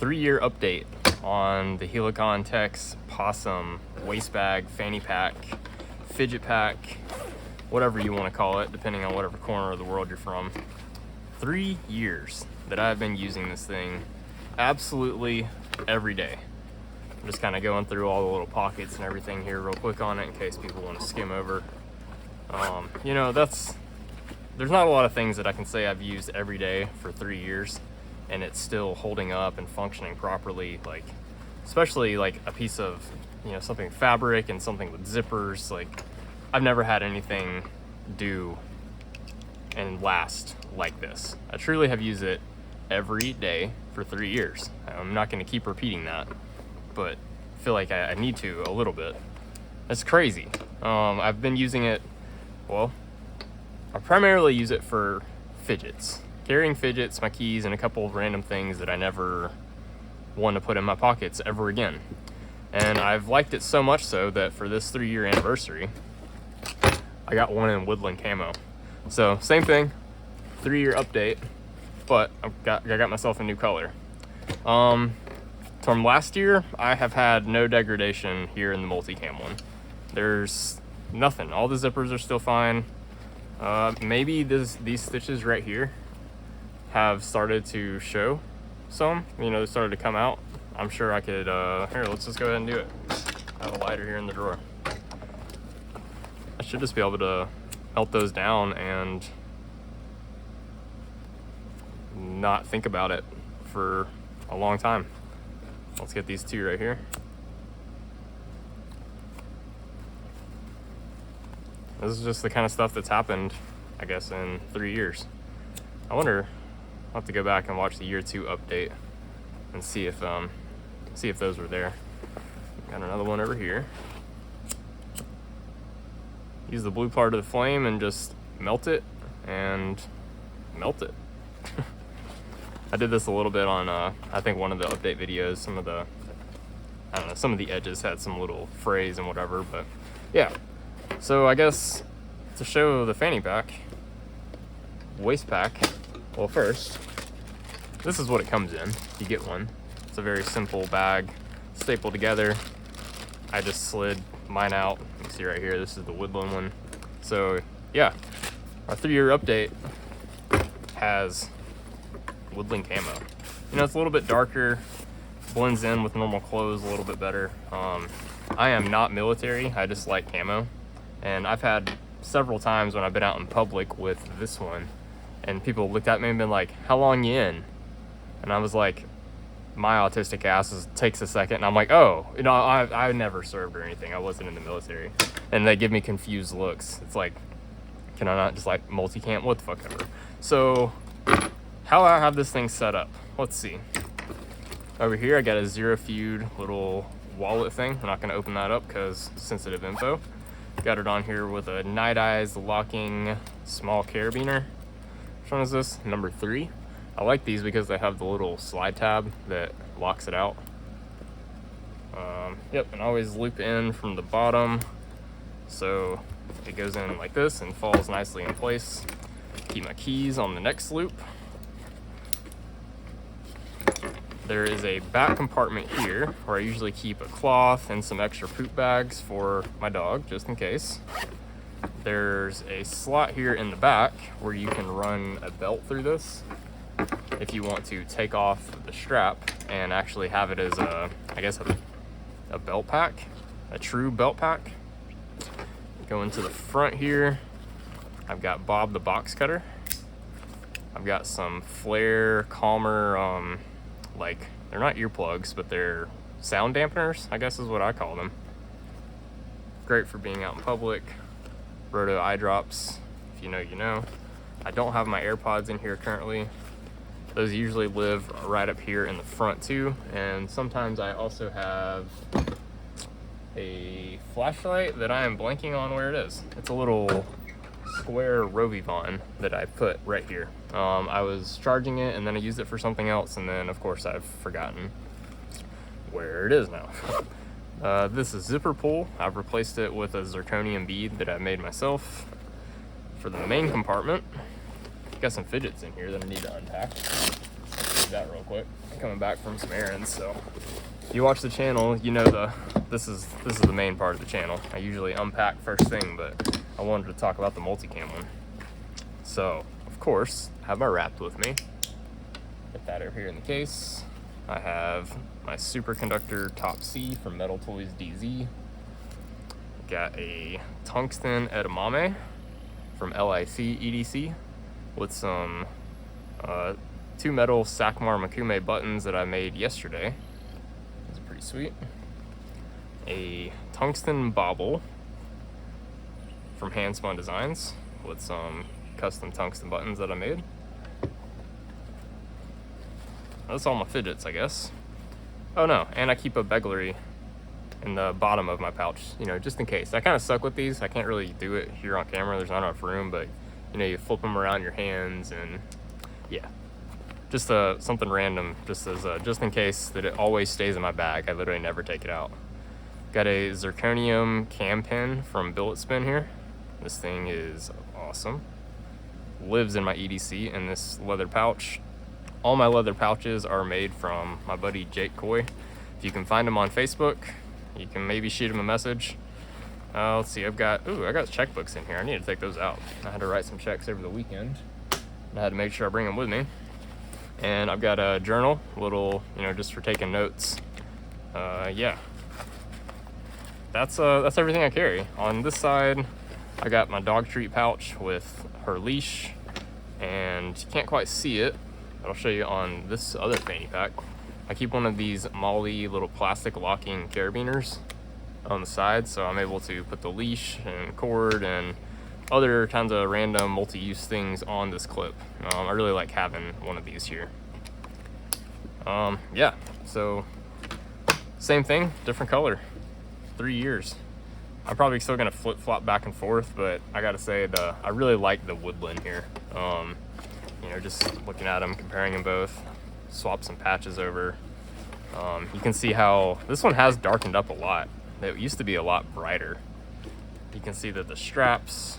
3-year update on the Helikon-Tex Possum waist bag, fanny pack, fidget pack, whatever you want to call it, depending on whatever corner of the world you're from. 3 years that I've been using this thing absolutely every day. I'm just kind of going through all the little pockets and everything here real quick on it in case people want to skim over. You know, there's not a lot of things that I can say I've used every day for 3 years and it's still holding up and functioning properly, like especially like a piece of, you know, something fabric and something with zippers. Like, I've never had anything do and last like this. I truly have used it every day for 3 years. I'm not going to keep repeating that, but I feel like I need to a little bit. That's crazy. I've been using it, well, I primarily use it for fidgets. Carrying fidgets, my keys, and a couple of random things that I never want to put in my pockets ever again. And I've liked it so much so that for this 3-year anniversary, I got one in Woodland camo. So same thing, 3-year update, but I got myself a new color. From last year, I have had no degradation here in the multicam one. There's nothing. All the zippers are still fine. Maybe these stitches right here have started to show some. You know, they started to come out. I'm sure I could, here, let's just go ahead and do it. I have a lighter here in the drawer. I should just be able to melt those down and not think about it for a long time. Let's get these two right here. This is just the kind of stuff that's happened, I guess, in 3 years. I wonder, I'll have to go back and watch the year 2 update and see if those were there. Got another one over here. Use the blue part of the flame and just melt it and melt it. I did this a little bit on, I think one of the update videos. Some of the, I don't know, some of the edges had some little frays and whatever, but yeah. So I guess to show the fanny pack, waist pack, well, first, this is what it comes in. You get one. It's a very simple bag, stapled together. I just slid mine out. You can see right here, this is the Woodland one. So yeah, our 3-year update has Woodland camo. You know, it's a little bit darker, blends in with normal clothes a little bit better. I am not military, I just like camo. And I've had several times when I've been out in public with this one and people looked at me and been like, how long you in? And I was like, my autistic ass takes a second, and I'm like, oh, you know, I never served or anything. I wasn't in the military. And they give me confused looks. It's like, can I not just like multicam? What the fuck ever. So how I have this thing set up, let's see. Over here, I got a Zero Feud little wallet thing. I'm not gonna open that up because sensitive info. Got it on here with a Night Eyes locking small carabiner. Which one is this? Number 3. I like these because they have the little slide tab that locks it out. Yep, and always loop in from the bottom. So it goes in like this and falls nicely in place. Keep my keys on the next loop. There is a back compartment here where I usually keep a cloth and some extra poop bags for my dog, just in case. There's a slot here in the back where you can run a belt through this if you want to take off the strap and actually have it as a, I guess, a belt pack, a true belt pack. Going to the front here, I've got Bob the box cutter. I've got some Flare Calmer, like, they're not earplugs, but they're sound dampeners, I guess is what I call them. Great for being out in public. Roto eye drops, if you know, you know. I don't have my AirPods in here currently. Those usually live right up here in the front too. And sometimes I also have a flashlight that I am blanking on where it is. It's a little square Rovivon that I put right here. I was charging it and then I used it for something else, and then of course I've forgotten where it is now. This is zipper pull. I've replaced it with a zirconium bead that I made myself. For the main compartment, got some fidgets in here that I need to unpack. that real quick. I'm coming back from some errands, so if you watch the channel, you know this is the main part of the channel. I usually unpack first thing, but I wanted to talk about the multicam one. So, of course, I have my wrapped with me. Put that over here in the case. I have my superconductor top C from Metal Toys DZ. Got a tungsten edamame from LIC EDC with some 2 metal Sakmar Makume buttons that I made yesterday. These are pretty sweet. A tungsten bauble from Handspun Designs with some custom tungsten buttons that I made. That's all my fidgets, I guess. Oh no, and I keep a beglery in the bottom of my pouch, you know, just in case. I kind of suck with these. I can't really do it here on camera. There's not enough room, but you know, you flip them around your hands, and yeah, just something random, just in case, that it always stays in my bag. I literally never take it out. Got a zirconium cam pin from Billet Spin here. This thing is awesome. Lives in my EDC in this leather pouch. All my leather pouches are made from my buddy Jake Coy. If you can find him on Facebook, you can maybe shoot him a message. Let's see, I got checkbooks in here. I need to take those out. I had to write some checks over the weekend, and I had to make sure I bring them with me. And I've got a journal, little, you know, just for taking notes. Yeah, that's everything I carry. On this side, I got my dog treat pouch with her leash, and you can't quite see it, but I'll show you on this other fanny pack. I keep one of these Molly little plastic locking carabiners on the side, so I'm able to put the leash and cord and other kinds of random multi-use things on this clip. I really like having one of these here. Yeah, so same thing, different color, 3 years. I'm probably still gonna flip-flop back and forth, but I gotta say I really like the Woodland here. You know, just looking at them, comparing them both, swap some patches over. You can see how this one has darkened up a lot. It used to be a lot brighter. You can see that the straps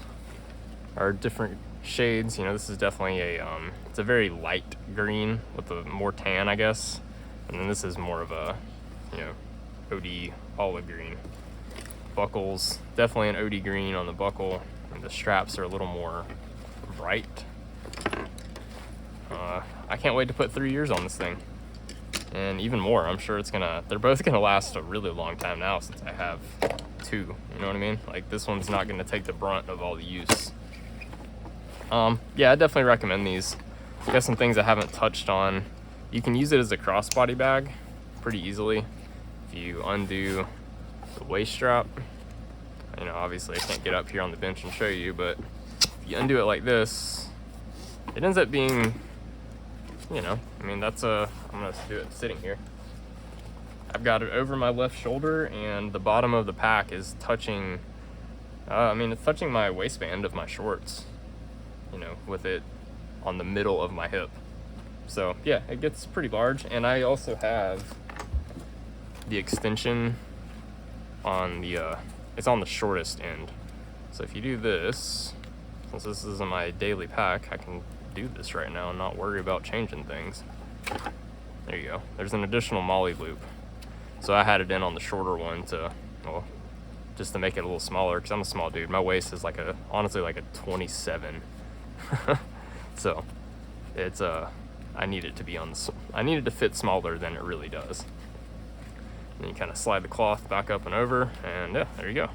are different shades. You know, this is definitely it's a very light green with a more tan, I guess. And then this is more of a, you know, OD olive green. Buckles, definitely an OD green on the buckle. And the straps are a little more bright. I can't wait to put 3 years on this thing. And even more, I'm sure they're both gonna last a really long time now, since I have 2, you know what I mean? Like, this one's not gonna take the brunt of all the use. Yeah, I definitely recommend these. Got some things I haven't touched on. You can use it as a crossbody bag pretty easily. If you undo the waist strap, you know, obviously I can't get up here on the bench and show you, but if you undo it like this, it ends up being, you know, I mean, I'm gonna do it sitting here. I've got it over my left shoulder, and the bottom of the pack is touching, it's touching my waistband of my shorts, you know, with it on the middle of my hip. So yeah, it gets pretty large. And I also have the extension on the, it's on the shortest end. So if you do this, since this isn't my daily pack, I can do this right now and not worry about changing things. There you go. There's an additional molly loop. So I had it in on the shorter one just to make it a little smaller, because I'm a small dude. My waist is honestly like a 27. So it's I need it to fit smaller than it really does. And you kind of slide the cloth back up and over, and yeah, there you go.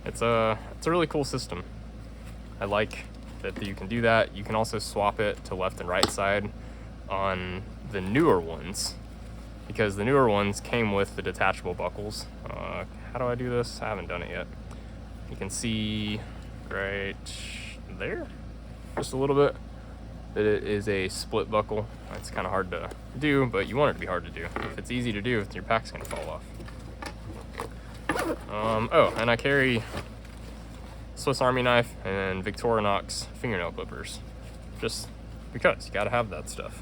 It's a really cool system. I like that you can do that. You can also swap it to left and right side on the newer ones, because the newer ones came with the detachable buckles. How do I do this? I haven't done it yet. You can see right there, just a little bit, that it is a split buckle. It's kind of hard to do, but you want it to be hard to do. If it's easy to do, your pack's gonna fall off. Oh, and I carry Swiss Army knife and Victorinox fingernail clippers, just because you gotta have that stuff.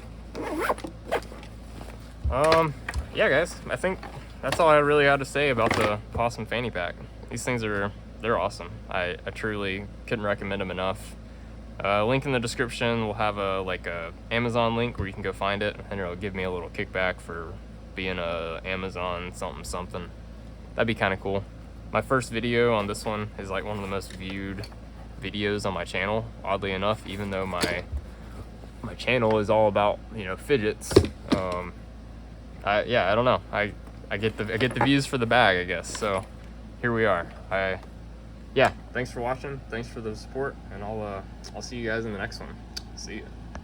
Yeah guys, I think that's all I really had to say about the Possum fanny pack. These things they're awesome. I truly couldn't recommend them enough. Link in the description. We'll have a Amazon link where you can go find it, and it'll give me a little kickback for being a Amazon something. That'd be kind of cool. My first video on this one is like one of the most viewed videos on my channel, oddly enough, even though my channel is all about, you know, fidgets. Yeah, I don't know. I get the views for the bag, I guess. So here we are. Yeah, thanks for watching. Thanks for the support, and I'll see you guys in the next one. See ya.